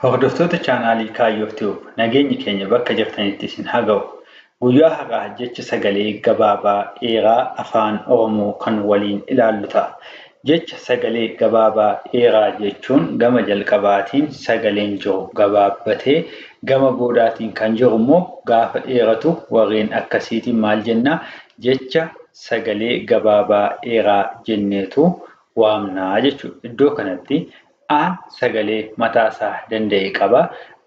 Hordoftoota chaanaalii Kaayyoo Tube nageenyi keenya bakka jirtanitti isin haa ga'u. Guyyaa har'aa jecha sagalee gabaabaa dheeraa afaan Oromoo kan waliin ilaallu ta'a. Jecha sagalee gabaabaa dheeraa jechuun gama jalqabaatiin sagaleen jiru gabaabbatee gama boodaatiin kan jiru immoo gaafa dheeratu warreen akkasiitiin maal jennaa? Jecha sagalee gabaabaa dheeraa jenneetu waamnaa jechuudha. Iddoo kanatti aan sagalee mataasaa danda'e qaba.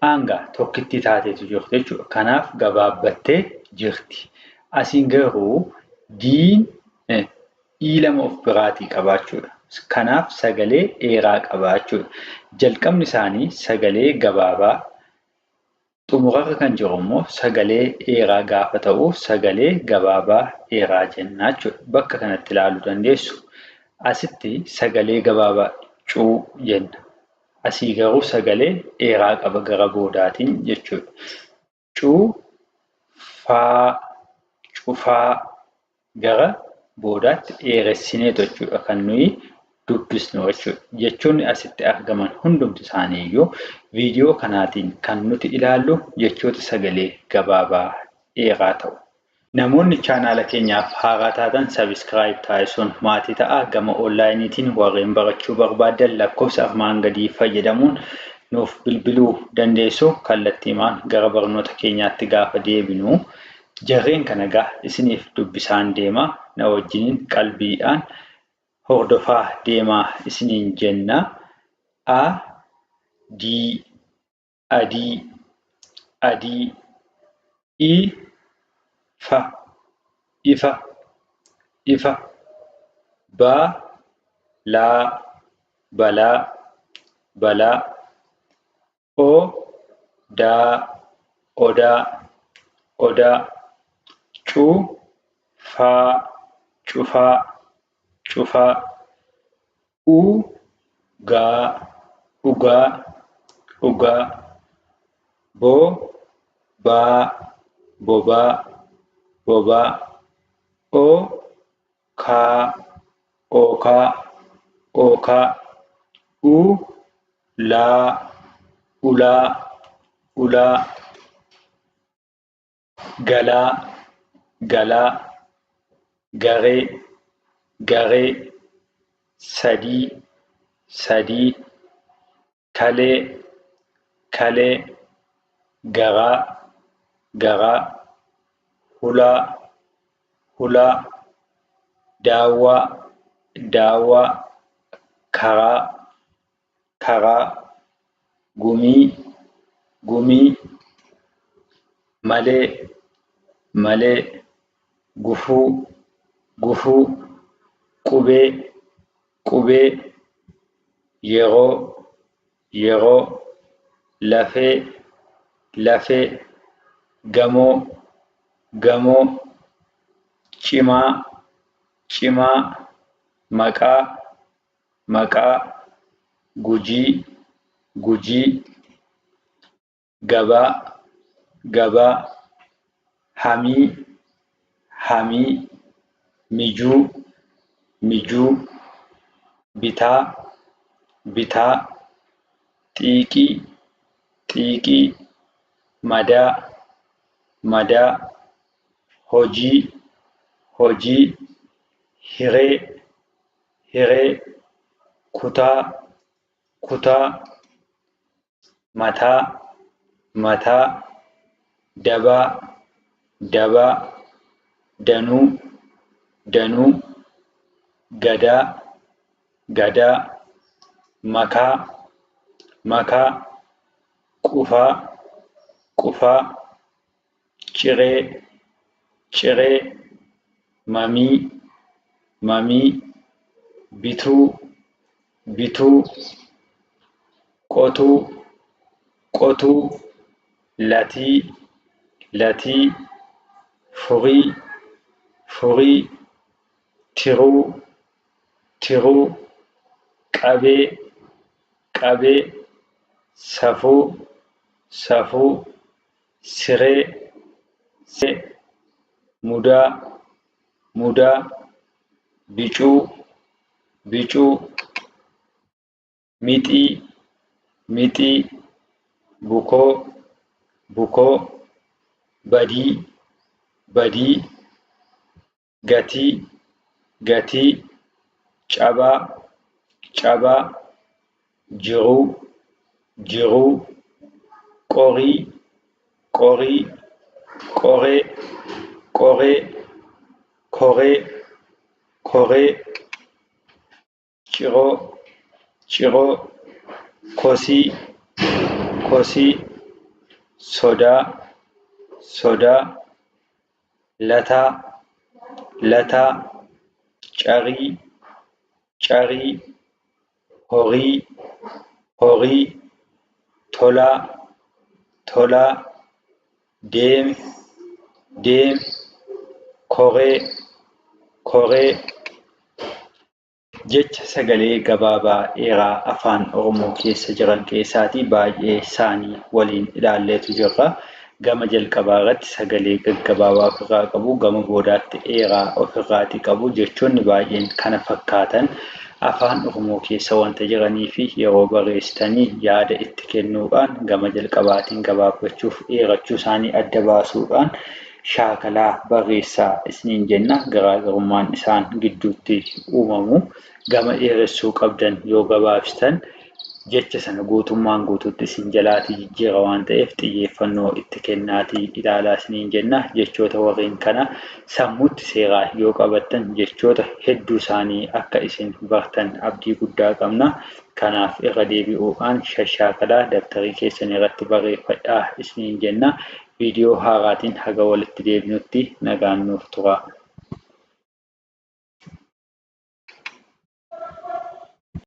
Aangaa tokkitti taateetu jirti jechuudha. Kanaaf gabaabbattee jirti. Asiin garuu diin lama of biraatii qabaachuudha. Kanaaf sagalee dheeraa qabaachuudha. Jalqabni isaanii sagalee gabaabaa, xumurarra kan jiru immoo sagalee dheeraa gaafa ta'u sagalee gabaabaa dheeraa jennaa jechuudha. Bakka kanatti ilaaluu dandeessu. Asitti sagalee gabaabaa cuu jenna. Asii garuu sagalee dheeraa qaba gara boodaatiin jechuudha. Cufaa, cufaa gara boodaatti dheeressinee jechuudha kan nuyi dubbisnu jechuudha. Jechoonni asitti argaman hundumti isaanii iyyuu viidiyoo kanaatiin kan nuti ilaallu jechoota sagalee gabaabaa dheeraa ta'u. Namoonni chaanaala keenyaaf haaraa taatan sabiskiraayib taasisuun maatii ta'aa. Gama onlaayiniitiin warreen barachuu barbaadan lakkoofsa armaan gadii fayyadamuun nuuf bilbiluu dandeessu. Kallattiimaan gara barnoota keenyaatti gaafa deebinu jarreen kana isiniif dubbisaan deema. Na wajjiniin qalbiidhaan hordofaa deemaa isiniin jenna. Adii, adii, adii, ifa, ifa, ifa, balaa, balaa, balaa, odaa, odaa, odaa, cufaa, cufaa, cufaa, ugaa, ugaa, ugaa, bobaa, bobaa, bobaa, okaa, okaa, okaa, ulaa, ulaa, ulaa, galaa, galaa, garee, garee, sadii, sadii, kalee, kalee, garaa, garaa, hulaa, hulaa, daawwaa, daawwaa, karaa, karaa, gumii, gumii, malee, malee, gufuu, gufuu, qubee, qubee, yeroo, yeroo, lafee, lafee, gamoo, gamoo, cimaa, cimaa, maqaa, maqaa, gujii, gujii, gabaa, gabaa, hamii, hamii, mijuu, mijuu, bitaa, bitaa, xiiqii, xiiqii, madaa, madaa, hojii, hojii, hiree, hiree, kutaa, kutaa, mataa, mataa, dabaa, dabaa, danuu, danuu, gadaa, gadaa, makaa, makaa, qufaa, qufaa, ciree, ciree, mamii, mamii, bituu, bituu, qotuu, qotuu, latii, latii, furii, furii, tiruu, tiruu, qabee, qabee, safuu, safuu, siree, siree, mudaa, mudaa, bicuu, bicuu, mixii, mixii, bukoo, bukoo, badii, badii, gatii, gatii, cabaa, cabaa, jiruu, jiruu, qorii, qorii, qoree, qoree, koree, koree, ciroo, ciroo, kosii, kosii, sodaa, sodaa, lataa, lataa, carii, carii, horii, horii, tolaa, tolaa, deeme, deeme, koree, koree. Jecha sagalee gabaabaa dheeraa afaan Oromoo keessa jiran keessaatii baay'ee isaanii waliin ilaalleetu jirra. Gama jalqabaa irratti sagalee gaggabaabaa ofirraa qabu, gama boodaatti dheeraa ofirraatii qabu. Jechoonni baay'een kana fakkaatan afaan Oromoo keessa wanta jiranii fi yeroo barreessitanii yaada itti kennuudhaan gama jalqabaatiin gabaabbachuuf dheerachuu isaanii adda baasuudhaan shaakalaa barreessaa isiniin jenna. Garaagarummaan isaan gidduutti uumamu gama dheeressuu qabdan yoo gabaabsitan jecha sana guutummaan guutuutti isin jalaatii jijjiira waan ta'eef xiyyeeffannoo itti kennaatii ilaalaa isiniin jenna. Jechoota warreen kana sammuutti seeraa yoo qabattan jechoota hedduu isaanii akka isin bartan abdii guddaa qabna. Kanaaf irra deebi'uudhaan shashaakalaa dabtarii keessan irratti barreeffadhaa isiniin jenna. Viidiyoo haaraatiin haga walitti deebinutti nagaan nuuf turaa.